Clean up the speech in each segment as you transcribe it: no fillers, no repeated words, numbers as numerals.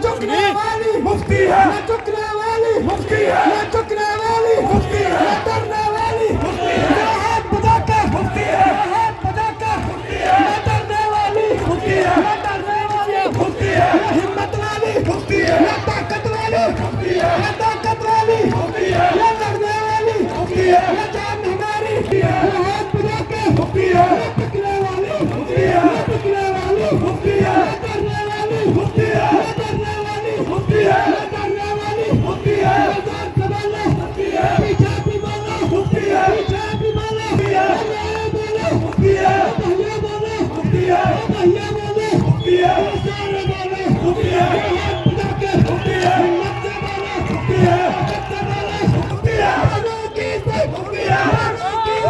झुकने वाली मुफ्ती है, न झुकने वाली मुफ्ती है, न झुकने वाली मुफ्ती है, न डरने वाली मुफ्ती है, हाथ बजा के मुफ्ती है, हाथ बजा के मुफ्ती है, न डरने वाली मुफ्ती है, न डरने वाली मुफ्ती है, न हिम्मत वाली मुफ्ती है, न ताकत वाली मुफ्ती है, न ताकत वाली मुफ्ती है, न लड़ने वाली मुफ्ती है, न जान हमारी मुफ्ती है, हाथ बजा के मुफ्ती है, न झुकने वाली मुफ्ती है, न झुकने वाली मुफ्ती है, न डरने वाली मुफ्ती है, न डरने वाली मुफ्ती है, न डरने वाली मुफ्ती है, जोर से बोलो मुफ्ती है, पीछे भी बोलो मुफ्ती है, पीछे भी बोलो मुफ्ती है, बोलो मुफ्ती है, भैया बोलो मुफ्ती है, भैया बोलो मुफ्ती है, सारे बोलो मुफ्ती है, हाथ बजा के मुफ्ती है, हिम्मत से बोलो मुफ्ती है, ताकत से बोलो मुफ्ती है, अनोखी से मुफ्ती है, अनोखी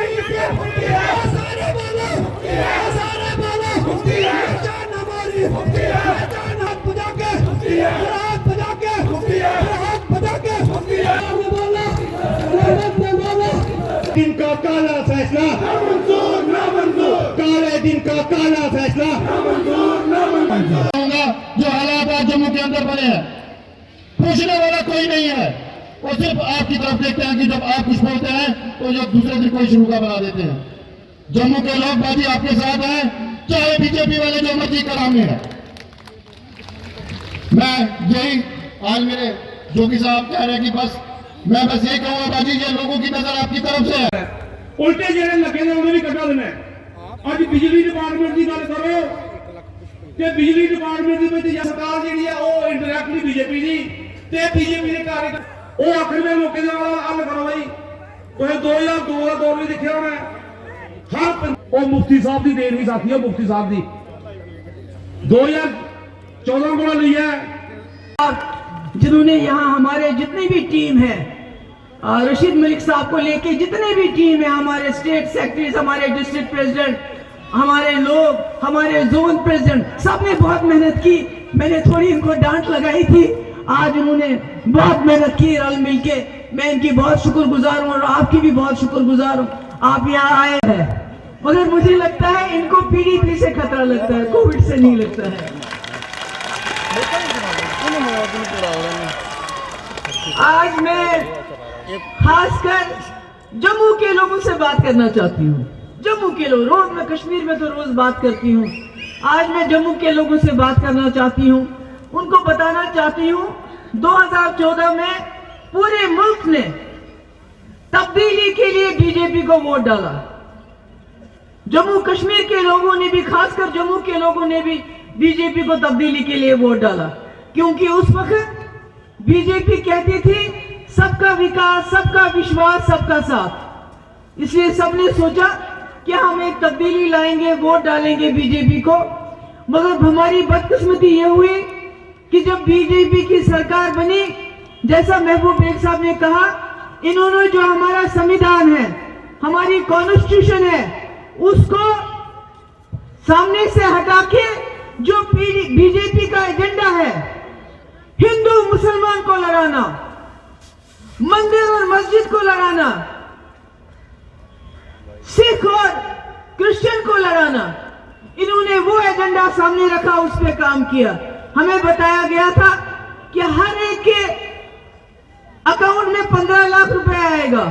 से मुफ्ती है, सारे बोलो मुफ्ती है, सारे बोलो मुफ्ती है, जान हमारी मुफ्ती है, जान हाथ बजा के मुफ्ती है, हाथ बजा के मुफ्ती है, हाथ बजा के मुफ्ती है, बोलो रहमत से बोलो दिन का काला फैसला नामंजूर नामंजूर, काले दिन का काला फैसला नामंजूर नामंजूर। जो हालात आज जम्मू के अंदर बने हैं, पूछने वाला कोई नहीं है, वो सिर्फ आपकी तरफ देखते हैं कि जब आप कुछ बोलते हैं तो जब दूसरे दिन कोई शुरू का बना देते हैं। जम्मू के लोग बाजी आपके साथ हैं, चाहे बीजेपी वाले जो मर्जी करामे हैं। मैं यही आज मेरे जोगी साहब कह रहे हैं कि मैं बस यही कहूंगा बाजी, ये लोगों की नजर आपकी तरफ से है। उल्टे जेड़े लगे ने उन्हें भी कटा देना। अज बिजली डिपार्टमेंट की गल करो कि बिजली डिपार्टमेंट की सरकार जी है वो इंडायरेक्टली बीजेपी की बीजेपी के कार्यकर्ता वो आखिर मौके हल करो भाई। तो 2002 का दौर भी देखा होना हर वो मुफ्ती साहब की देन भी साथी है, मुफ्ती साहब की 2014 को ली है जिन्होंने यहाँ हमारे जितनी भी टीम है, रशीद मलिक साहब को लेके जितने भी टीम है, हमारे स्टेट सेक्रेटरीज, हमारे डिस्ट्रिक्ट प्रेसिडेंट, हमारे लोग, हमारे जोन प्रेसिडेंट, सबने बहुत मेहनत की। मैंने थोड़ी इनको डांट लगाई थी, आज उन्होंने बहुत मेहनत की रल मिलके। मैं इनकी बहुत शुक्रगुजार हूँ और आपकी भी बहुत शुक्रगुजार हूँ, आप यहाँ आए हैं। मगर मुझे लगता है इनको पीडीपी से खतरा लगता है, कोविड से नहीं लगता है। आज मैं खासकर जम्मू के लोगों से बात करना चाहती हूँ। जम्मू के लोग, रोज मैं कश्मीर में तो रोज बात करती हूँ, आज मैं जम्मू के लोगों से बात करना चाहती हूँ। उनको बताना चाहती हूँ 2014 में पूरे मुल्क ने तब्दीली के लिए बीजेपी को वोट डाला। जम्मू कश्मीर के लोगों ने भी, खासकर जम्मू के लोगों ने भी बीजेपी को तब्दीली के लिए वोट डाला, क्योंकि उस वक्त बीजेपी कहती थी सबका विकास, सबका विश्वास, सबका साथ। इसलिए सबने सोचा कि हम एक तब्दीली लाएंगे, वोट डालेंगे बीजेपी को। मगर हमारी बदकिस्मती ये हुई कि जब बीजेपी की सरकार बनी, जैसा महबूब बेग साहब ने कहा, इन्होंने जो हमारा संविधान है, हमारी कॉन्स्टिट्यूशन है, उसको सामने से हटा के जो बीजेपी का एजेंडा है, हिंदू मुसलमान को लड़ाना, मंदिर और मस्जिद को लड़ाना, सिख और क्रिश्चियन को लड़ाना, इन्होंने वो एजेंडा सामने रखा, उस पे काम किया। हमें बताया गया था कि हर एक के अकाउंट में 15 लाख रुपए आएगा,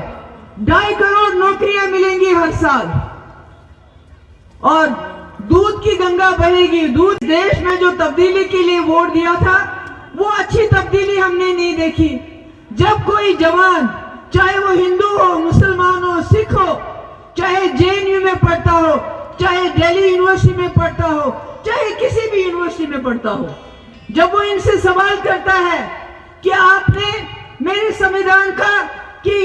2.5 करोड़ नौकरियां मिलेंगी हर साल, और दूध की गंगा बहेगी। दूध देश में जो तब्दीली के लिए वोट दिया था, वो अच्छी तब्दीली हमने नहीं देखी। जब कोई जवान, चाहे वो हिंदू हो, मुसलमान हो, सिख हो, चाहे जेएनयू में पढ़ता हो, चाहे दिल्ली यूनिवर्सिटी में पढ़ता हो, चाहे किसी भी यूनिवर्सिटी में पढ़ता हो, जब वो इनसे सवाल करता है कि आपने मेरे संविधान का की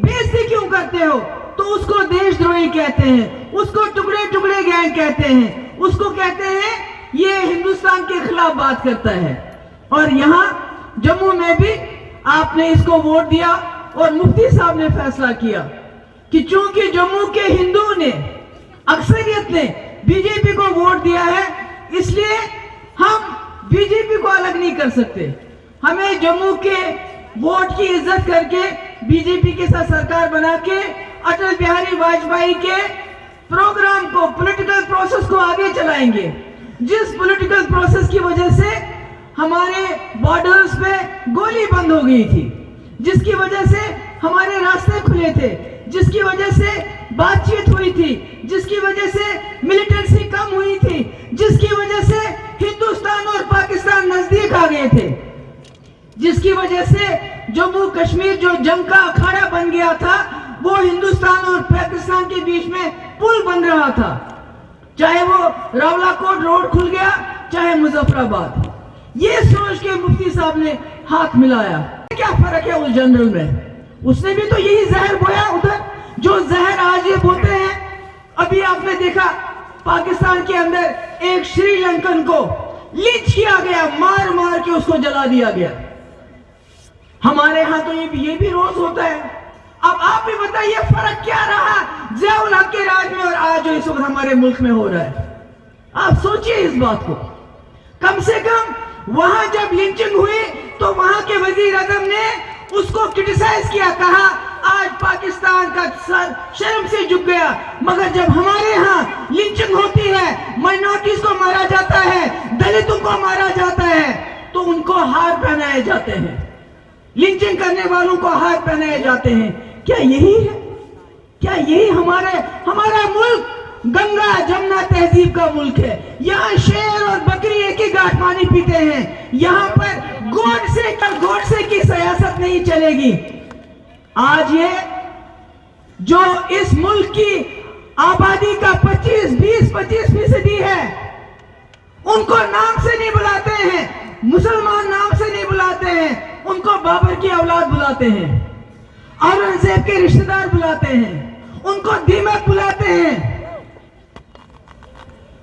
बेइज्जती क्यों करते हो, तो उसको देशद्रोही कहते हैं, उसको टुकड़े टुकड़े गैंग कहते हैं, उसको कहते हैं ये हिंदुस्तान के खिलाफ बात करता है। और यहाँ जम्मू में भी आपने इसको वोट दिया और मुफ्ती साहब ने फैसला किया कि चूंकि जम्मू के हिंदुओं ने, अक्सरियत ने बीजेपी को वोट दिया है, इसलिए हम बीजेपी को अलग नहीं कर सकते। हमें जम्मू के वोट की इज्जत करके बीजेपी के साथ सरकार बना के अटल बिहारी वाजपेयी के प्रोग्राम को, पॉलिटिकल प्रोसेस को आगे चलाएंगे। जिस पॉलिटिकल प्रोसेस की वजह से हमारे बॉर्डर्स पे गोली बंद हो गई थी, जिसकी वजह से हमारे रास्ते खुले थे, जिसकी वजह से बातचीत हुई थी, जिसकी वजह से मिलिटेंसी कम हुई थी, जिसकी वजह से हिंदुस्तान और पाकिस्तान नजदीक आ गए थे, जिसकी वजह से जम्मू कश्मीर जो जंग का अखाड़ा बन गया था वो हिंदुस्तान और पाकिस्तान के बीच में पुल बन रहा था। चाहे वो रावलाकोट रोड खुल गया, चाहे मुजफ्फराबाद, ये सोच के मुफ्ती साहब ने हाथ मिलाया। क्या फर्क है उस जनरल में? उसने भी तो यही जहर बोया उधर जो जहर आज ये बोते हैं। अभी आपने देखा पाकिस्तान के अंदर एक श्रीलंकन को लिंच किया गया, मार मार के उसको जला दिया गया। हमारे यहाँ तो ये भी रोज होता है। अब आप भी बताइए फर्क क्या रहा ज़ियाउल हक के राज में और आज जो इस वक्त हमारे मुल्क में हो रहा है? आप सोचिए इस बात को। कम से कम वहां जब लिंचिंग हुई तो वहां के वजीर आजम ने उसको क्रिटिसाइज किया, कहा आज पाकिस्तान का सर शर्म से झुक गया। मगर जब हमारे यहाँ लिंचिंग होती है, माइनॉरिटीज को मारा जाता है, दलितों को मारा जाता है, तो उनको हार पहनाए जाते हैं, लिंचिंग करने वालों को हार पहनाए जाते हैं। क्या यही है? क्या यही हमारा मुल्क गंगा जमुना तहजीब का मुल्क है? यहाँ शेर और बकरी एक ही गांठ पानी पीते हैं। यहाँ पर गोड से की सियासत नहीं चलेगी। आज ये जो इस मुल्क की आबादी का 25% है, उनको नाम से नहीं बुलाते हैं, मुसलमान नाम से नहीं बुलाते हैं, उनको बाबर की औलाद बुलाते हैं, औरंगजेब के रिश्तेदार बुलाते हैं, उनको दीमक बुलाते हैं,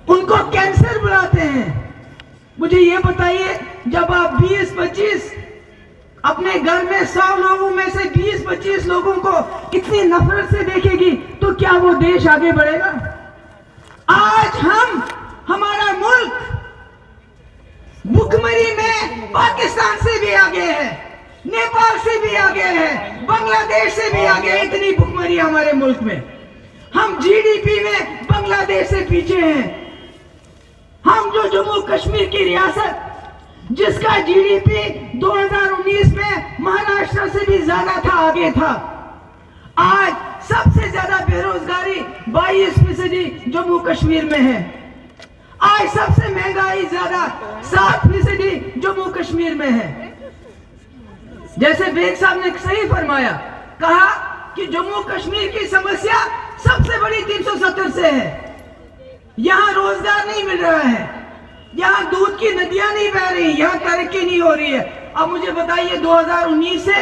उनको कैंसर बुलाते हैं। मुझे ये बताइए, जब आप 20-25 अपने घर में 100 लोगों में से 20-25 लोगों को इतनी नफरत से देखेगी तो क्या वो देश आगे बढ़ेगा? आज हमारा मुल्क भुखमरी में पाकिस्तान से भी आगे है, नेपाल से भी आगे है, बांग्लादेश से भी आगे है। इतनी भुखमरी हमारे मुल्क में। हम जीडीपी में बांग्लादेश से पीछे हैं। हम जो जम्मू कश्मीर की रियासत जिसका जीडीपी 2019 में महाराष्ट्र से भी ज्यादा था, आगे था, आज सबसे ज्यादा बेरोजगारी 22% जम्मू कश्मीर में है। आज सबसे महंगाई ज्यादा 7% जम्मू कश्मीर में है। जैसे बेग साहब ने सही फरमाया, कहा कि जम्मू कश्मीर की समस्या सबसे बड़ी 370 से है। यहाँ रोजगार नहीं मिल रहा है, यहाँ दूध की नदियां नहीं बह रही, यहाँ तरक्की नहीं हो रही है। अब मुझे बताइए 2019 से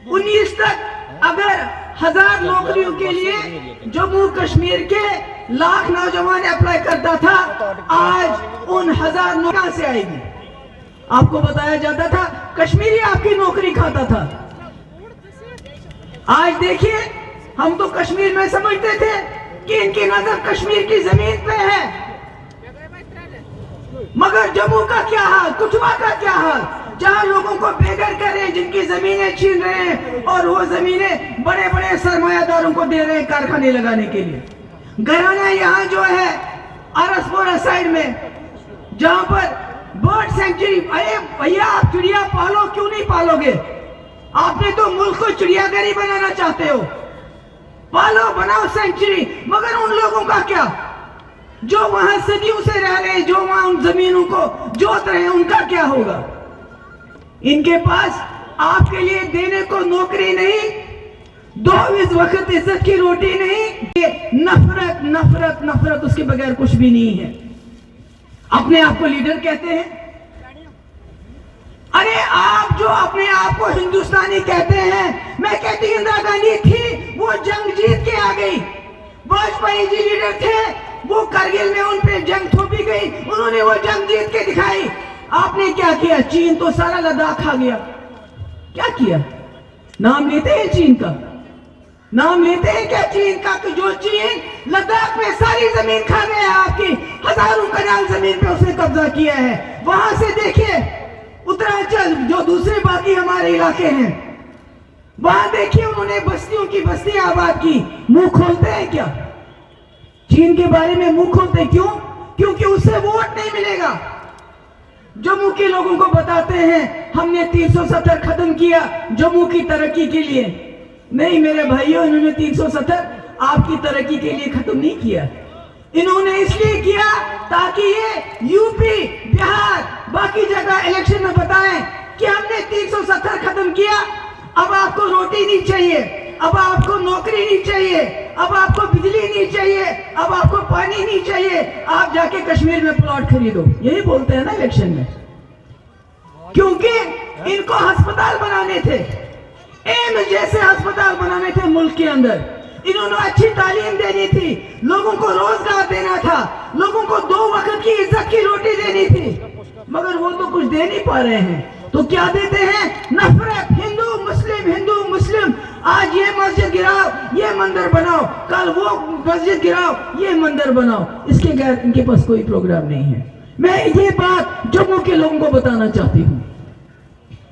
19 तक अगर 1000 नौकरियों के लिए जम्मू कश्मीर के लाख नौजवान अप्लाई करता था, आज उन 1000 नौकरियां से आएगी। आपको बताया जाता था कश्मीरी आपकी नौकरी खाता था। आज देखिए, हम तो कश्मीर में समझते थे कि इनकी नजर कश्मीर की जमीन पे है, मगर जम्मू का क्या हाल, कुटवा का क्या हाल, जहां लोगों को बेघर कर रहे हैं, जिनकी जमीनें छीन रहे हैं और वो जमीनें बड़े बड़े सरमायादारों को दे रहे हैं कारखाने लगाने के लिए। घराना यहाँ जो है अरसपोरा साइड में, जहां पर बर्ड सेंचुरी, अरे भैया आप चिड़िया पालो, क्यों नहीं पालोगे? आपने तो मुल्क को चिड़ियाघर ही बनाना चाहते हो, पालो, बनाओ सेंचुरी। मगर उन लोगों का क्या जो वहां सदियों से रह रहे हैं, जो वहां उन जमीनों को जोत रहे हैं, उनका क्या होगा? इनके पास आपके लिए देने को नौकरी नहीं, 2 वक्त इज्जत की रोटी नहीं, ये नफरत नफरत नफरत, उसके बगैर कुछ भी नहीं है। अपने आप को लीडर कहते हैं। अरे आप जो अपने आप को हिंदुस्तानी कहते हैं, मैं कहती इंदिरा गांधी थी, वो जंग जीत के आ गई। वाजपेयी जी लीडर थे, वो करगिल में उन पे जंग थोपी गई, उन्होंने वो जंग जीत के दिखाई। आपने क्या किया? चीन तो सारा लद्दाख खा गया। क्या किया? नाम लेते हैं चीन का? नाम लेते हैं क्या चीन का? कि जो चीन लद्दाख में सारी जमीन खा गया, आपकी हजारों कनाल जमीन पे उसने कब्जा किया है। वहां से देखिए उत्तरांचल, जो दूसरे बाकी हमारे इलाके हैं, वहां देखिए उन्होंने बस्तियों की बस्तियां आबाद की। मुंह खोलते हैं क्या? चीन के बारे में मुंह खोलते क्यों? क्योंकि उससे वोट नहीं मिलेगा। जम्मू के लोगों को बताते हैं हमने 370 खत्म किया जम्मू की तरक्की के लिए। नहीं मेरे भाइयों, इन्होंने 370 आपकी तरक्की के लिए खत्म नहीं किया। इन्होंने इसलिए किया ताकि ये यूपी, बिहार, बाकी जगह इलेक्शन में बताएं कि हमने 370 खत्म किया, अब आपको रोटी नहीं चाहिए, अब आपको नौकरी नहीं चाहिए, अब आपको बिजली नहीं चाहिए, अब आपको पानी नहीं चाहिए, आप जाके कश्मीर में प्लॉट खरीदो। यही बोलते हैं ना इलेक्शन में, क्योंकि इनको अस्पताल बनाने थे, एम्स जैसे अस्पताल बनाने थे मुल्क के अंदर। इन्होंने अच्छी तालीम देनी थी, लोगों को रोजगार देना था, लोगों को 2 वक्त की इज्जत की रोटी देनी थी, मगर वो तो कुछ दे नहीं पा रहे हैं। तो क्या देते हैं? नफरत, हिंदू मुस्लिम, हिंदू मुस्लिम। आज ये मस्जिद गिराओ, ये मंदिर बनाओ, कल वो मस्जिद गिराओ, ये मंदिर बनाओ। इसके गैर इनके पास कोई प्रोग्राम नहीं है। मैं ये बात जम्मू के लोगों को बताना चाहती हूँ।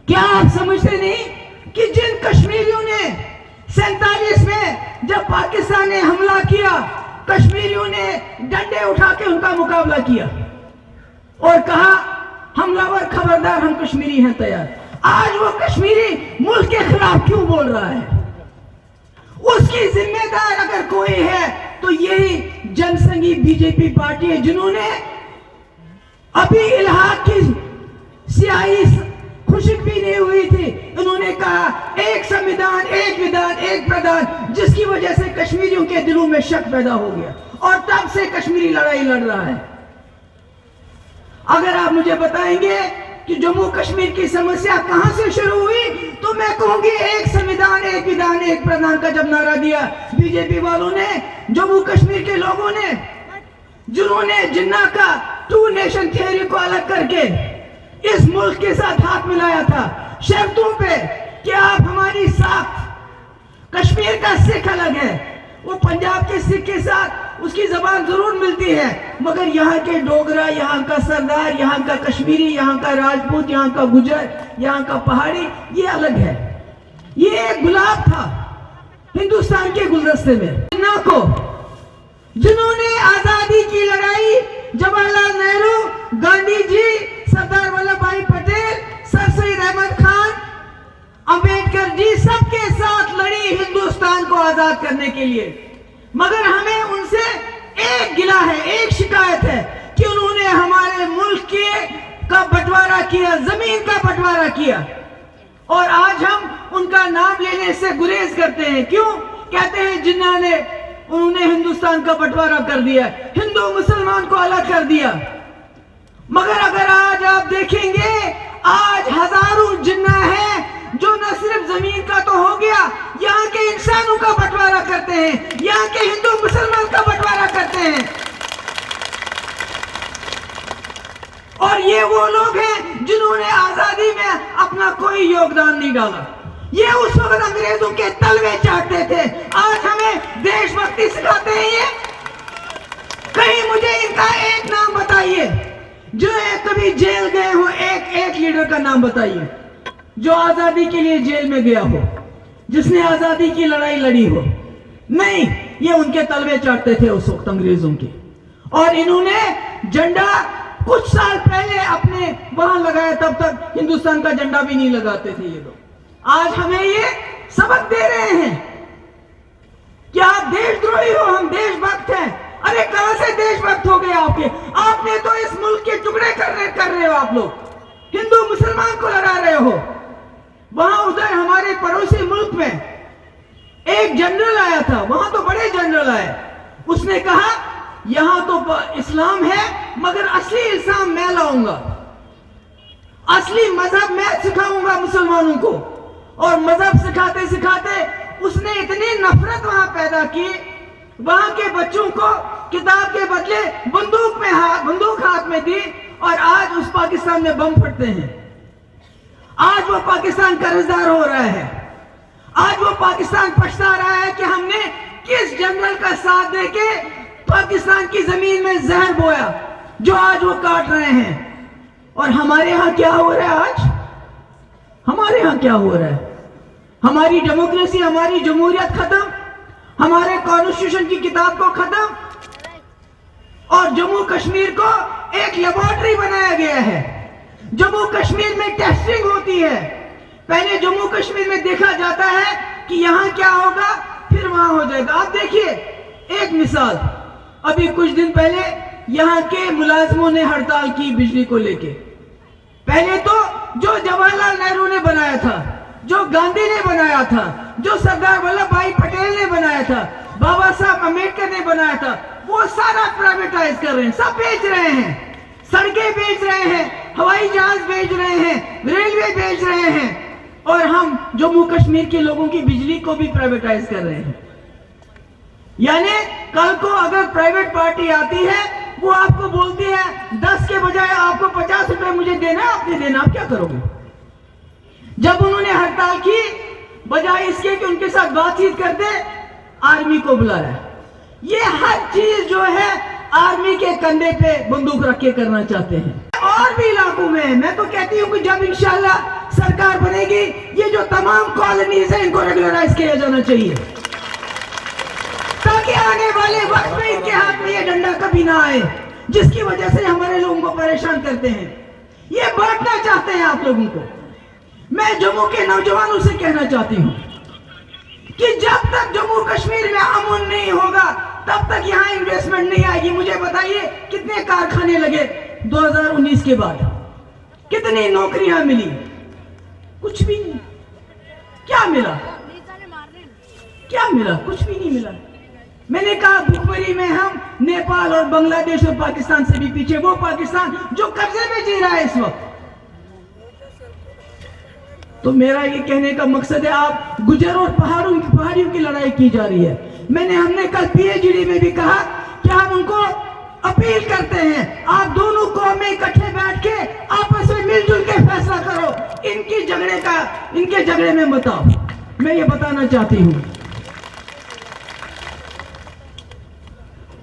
क्या आप समझते नहीं कि जिन कश्मीरियों ने 47 में जब पाकिस्तान ने हमला किया, कश्मीरियों ने डंडे उठा के उनका मुकाबला किया और कहा हमलावर खबरदार, हम कश्मीरी हैं तैयार। आज वो कश्मीरी मुल्क के खिलाफ क्यों बोल रहा है? उसकी जिम्मेदार अगर कोई है तो यही जनसंघी बीजेपी पार्टी है, जिन्होंने अभी इलाहाक की स्याही खुशक भी नहीं हुई थी, इन्होंने कहा एक संविधान, एक विधान, एक प्रधान, जिसकी वजह से कश्मीरियों के दिलों में शक पैदा हो गया और तब से कश्मीरी लड़ाई लड़ रहा है। अगर आप मुझे बताएंगे कि जम्मू कश्मीर की समस्या कहां से शुरू हुई, तो मैं कहूंगी एक संविधान, एक विधान, एक प्रधान का जब नारा दिया बीजेपी वालों ने, जम्मू कश्मीर के लोगों ने, जिन्होंने जिन्ना का 2 नेशन थ्योरी को अलग करके इस मुल्क के साथ हाथ मिलाया था शर्तों पे कि आप हमारी साथ, कश्मीर का सिख अलग है, वो पंजाब के सिख के साथ उसकी जबान जरूर मिलती है, मगर यहाँ के डोगरा, यहाँ का सरदार, यहाँ का कश्मीरी, यहाँ का राजपूत, यहाँ का गुजर, यहाँ का पहाड़ी, ये अलग है। ये एक गुलाब था हिंदुस्तान के गुलदस्ते में। जिन्ना को, जिन्होंने आजादी की लड़ाई जवाहरलाल नेहरू, गांधी जी, सरदार वल्लभ भाई पटेल, सर सैयद अहमद खान, अंबेडकर जी, सबके साथ लड़ी हिंदुस्तान को आजाद करने के लिए, मगर हमें उनसे एक गिला है, एक शिकायत है कि उन्होंने हमारे मुल्क के का बंटवारा किया, जमीन का बंटवारा किया, और आज हम उनका नाम लेने से गुरेज करते हैं। क्यों? कहते हैं जिन्ना ने, उन्होंने हिंदुस्तान का बंटवारा कर दिया, हिंदू मुसलमान को अलग कर दिया। मगर अगर आज आप देखेंगे, आज हजारों जिन्ना है जो न सिर्फ जमीन का तो हो गया, यहाँ के इंसानों का बंटवारा करते हैं, यहाँ के हिंदू मुसलमान का बंटवारा करते हैं। और ये वो लोग हैं जिन्होंने आजादी में अपना कोई योगदान नहीं डाला। ये उस वक्त अंग्रेजों के तलवे चाटते थे, आज हमें देशभक्ति सिखाते हैं ये। कहीं मुझे इनका एक नाम बताइए जो कभी जेल गए हो, एक लीडर का नाम बताइए जो आजादी के लिए जेल में गया हो, जिसने आजादी की लड़ाई लड़ी हो। नहीं, ये उनके तलवे चाटते थे उस वक्त अंग्रेजों के। और इन्होंने झंडा कुछ साल पहले अपने वहां लगाया, तब तक हिंदुस्तान का झंडा भी नहीं लगाते थे ये लोग। आज हमें ये सबक दे रहे हैं कि आप देशद्रोही हो, हम देशभक्त हैं। अरे कहां से देशभक्त हो गए आपके? आपने तो इस मुल्क के टुकड़े कर रहे हो आप लोग, हिंदू मुसलमान को लड़ा रहे हो। वहां उधर हमारे पड़ोसी मुल्क में एक जनरल आया था, वहां तो बड़े जनरल आए, उसने कहा यहां तो इस्लाम है मगर असली इस्लाम मैं लाऊंगा, असली मजहब मैं सिखाऊंगा मुसलमानों को। और मजहब सिखाते सिखाते उसने इतनी नफरत वहां पैदा की, वहां के बच्चों को किताब के बदले बंदूक हाथ में दी, और आज उस पाकिस्तान में बम फटते हैं। आज वो पाकिस्तान कर्जदार हो रहा है, आज वो पाकिस्तान पछता रहा है कि हमने किस जनरल का साथ देके पाकिस्तान की जमीन में जहर बोया, जो आज वो काट रहे हैं। और हमारे यहां क्या हो रहा है? आज हमारे यहां क्या हो रहा है? हमारी डेमोक्रेसी, हमारी जमहूरियत खत्म, हमारे कॉन्स्टिट्यूशन की किताब को खत्म, और जम्मू कश्मीर को एक लेबोरेटरी बनाया गया है। जम्मू कश्मीर में टेस्टिंग होती है। पहले जम्मू कश्मीर में देखा जाता है कि यहां क्या होगा, फिर वहां हो जाएगा। आप देखिए एक मिसाल, अभी कुछ दिन पहले यहां के मुलाजिमों ने हड़ताल की बिजली को लेके। पहले तो जो जवाहरलाल नेहरू ने बनाया था, जो गांधी ने बनाया था, जो सरदार वल्लभ भाई पटेल ने बनाया था, बाबा साहब अम्बेडकर ने बनाया था, वो सारा प्राइवेटाइज कर रहे हैं, सब बेच रहे हैं। सड़कें बेच रहे हैं, हवाई जहाज बेच रहे हैं, रेलवे बेच रहे हैं, और हम जम्मू कश्मीर के लोगों की बिजली को भी प्राइवेटाइज कर रहे हैं। यानी कल को अगर प्राइवेट पार्टी आती है, वो आपको बोलती है 10 के बजाय आपको 50 रुपए मुझे देना, आपने देना, आप क्या करोगे? जब उन्होंने हड़ताल की, बजाय इसके कि उनके साथ बातचीत करते, आर्मी को बुलाया। ये हर चीज जो है आर्मी के कंधे पे बंदूक रख के करना चाहते हैं। और भी इलाकों में मैं तो कहती हूँ कि जब इंशाल्लाह सरकार बनेगी, ये जो तमाम कॉलोनीज है इनको रेगुलराइज किया जाना चाहिए, ताकि आने वाले वक्त में इनके हाथ में ये डंडा कभी ना आए, जिसकी वजह से हमारे लोगों को परेशान करते हैं। ये बांटना चाहते हैं आप लोगों को। मैं जम्मू के नौजवानों से कहना चाहती हूँ कि जब तक जम्मू कश्मीर में अमन नहीं होगा, तब तक यहाँ इन्वेस्टमेंट नहीं आएगी। मुझे बताइए कितने कारखाने लगे 2019 के बाद, कितनी नौकरियां मिली? कुछ भी नहीं। क्या मिला? क्या मिला? कुछ भी नहीं मिला। मैंने कहा भुखमरी में हम नेपाल और बांग्लादेश और पाकिस्तान से भी पीछे, वो पाकिस्तान जो कर्जे में जी रहा है इस वक्त। तो मेरा ये कहने का मकसद है, आप गुजर और पहाड़ियों की लड़ाई की जा रही है। हमने कल पीएचडी में भी कहा कि हम उनको अपील करते हैं, आप दोनों कौमें इकट्ठे बैठ के आपस में मिलजुल के फैसला करो, इनके झगड़े में मत आओ। मैं ये बताना चाहती हूं,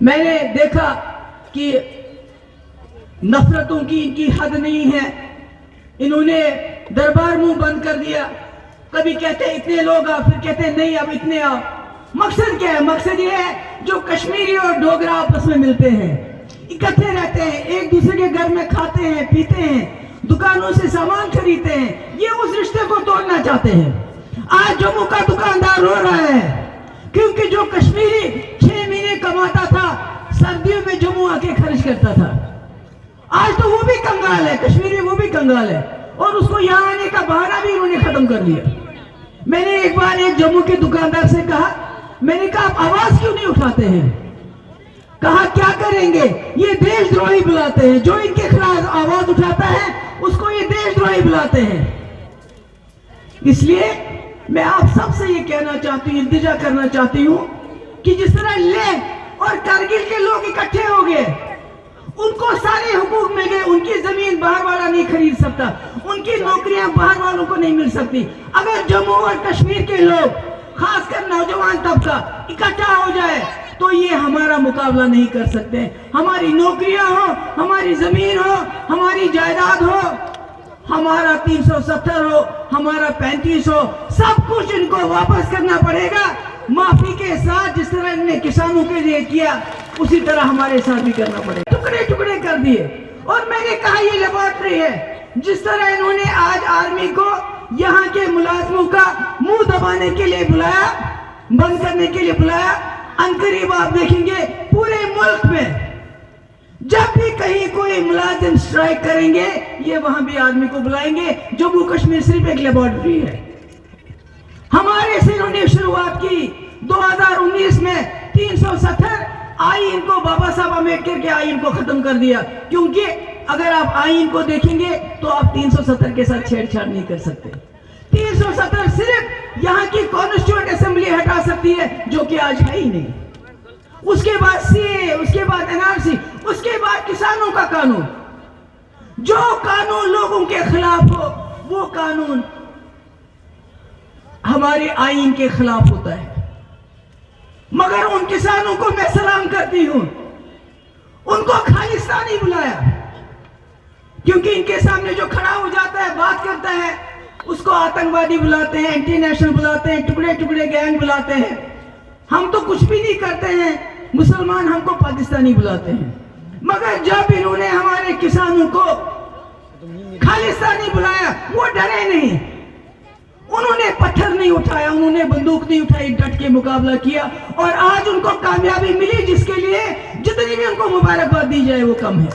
मैंने देखा कि नफरतों की इनकी हद नहीं है। इन्होंने दरबार मुंह बंद कर दिया। कभी कहते हैं इतने लोग आओ, फिर कहते हैं नहीं अब इतने आओ। मकसद क्या है? मकसद ये है जो कश्मीरी और डोगरा आपस में मिलते हैं, इकट्ठे रहते हैं, एक दूसरे के घर में खाते हैं, पीते हैं, दुकानों से सामान खरीदते हैं, ये उस रिश्ते को तोड़ना चाहते हैं। आज जम्मू का दुकानदार रो रहा है क्योंकि जो कश्मीरी 6 महीने कमाता था, सर्दियों में जम्मू आके खर्च करता था, आज तो वो भी कंगाल है, कश्मीरी वो भी कंगाल है, और उसको यहाँ आने का बहाना भी उन्होंने खत्म कर लिया। मैंने एक बार एक जम्मू के दुकानदार से कहा, मैंने कहा आप आवाज क्यों नहीं उठाते हैं? कहा क्या करेंगे, ये देशद्रोही बुलाते हैं, जो इनके खिलाफ आवाज उठाता है उसको ये देशद्रोही बुलाते हैं। इसलिए मैं आप सबसे ये कहना चाहती हूँ, इल्तिजा करना चाहती हूँ कि जिस तरह लेह और कारगिल के लोग इकट्ठे हो गए, उनको सारे हुकूक मिल गए, उनकी जमीन बाहर वाला नहीं खरीद सकता, उनकी नौकरियां बाहर वालों को नहीं मिल सकती। अगर जम्मू और कश्मीर के लोग, खासकर नौजवान तबका इकट्ठा हो जाए तो ये हमारा मुकाबला नहीं कर सकते। हमारी नौकरियां हो, हमारी जमीन हो, हमारी जायदाद हो, हमारा 370 हो, हमारा 35 हो, सब कुछ इनको वापस करना पड़ेगा माफी के साथ। जिस तरह इन्होंने किसानों के लिए किया, उसी तरह हमारे साथ भी करना पड़ेगा। टुकड़े टुकड़े कर दिए। और मैंने कहा ये लेबोरेटरी है। जिस तरह इन्होंने आज आर्मी को यहाँ के मुलाजिमों का मुंह दबाने के लिए बुलाया, बंद करने के लिए बुलाया, अनकरीब आप देखेंगे पूरे मुल्क में जब भी कहीं कोई मुलाजिम स्ट्राइक करेंगे, ये वहां भी आर्मी को बुलाएंगे। जम्मू कश्मीर सिर्फ एक लेबोरेटरी है। हमारे से इन्होंने शुरुआत की 2019 में 370 आईन को, बाबा साहब अम्बेडकर के आईन को खत्म कर दिया, क्योंकि अगर आप आईन को देखेंगे तो आप 370 के साथ छेड़छाड़ नहीं कर सकते। 370 सिर्फ यहाँ की कॉन्स्टिट्यूएंट असेंबली हटा सकती है, जो कि आज है ही नहीं। उसके बाद सीए, उसके बाद एनआरसी, उसके बाद किसानों का कानून। जो कानून लोगों के खिलाफ हो, वो कानून हमारे आईन के खिलाफ होता है। मगर उन किसानों को मैं सलाम करती हूं, उनको खालिस्तानी बुलाया, क्योंकि इनके सामने जो खड़ा हो जाता है, बात करता है, उसको आतंकवादी बुलाते हैं, एंटी नेशनल बुलाते हैं, टुकड़े टुकड़े गैंग बुलाते हैं। हम तो कुछ भी नहीं करते हैं, मुसलमान हमको पाकिस्तानी बुलाते हैं। मगर जब इन्होंने हमारे किसानों को खालिस्तानी बुलाया, वो डरे नहीं, उन्होंने पत्थर नहीं उठाया, उन्होंने बंदूक नहीं उठाई, डट के मुकाबला किया और आज उनको कामयाबी मिली, जिसके लिए जितनी भी उनको मुबारकबाद दी जाए वो कम है।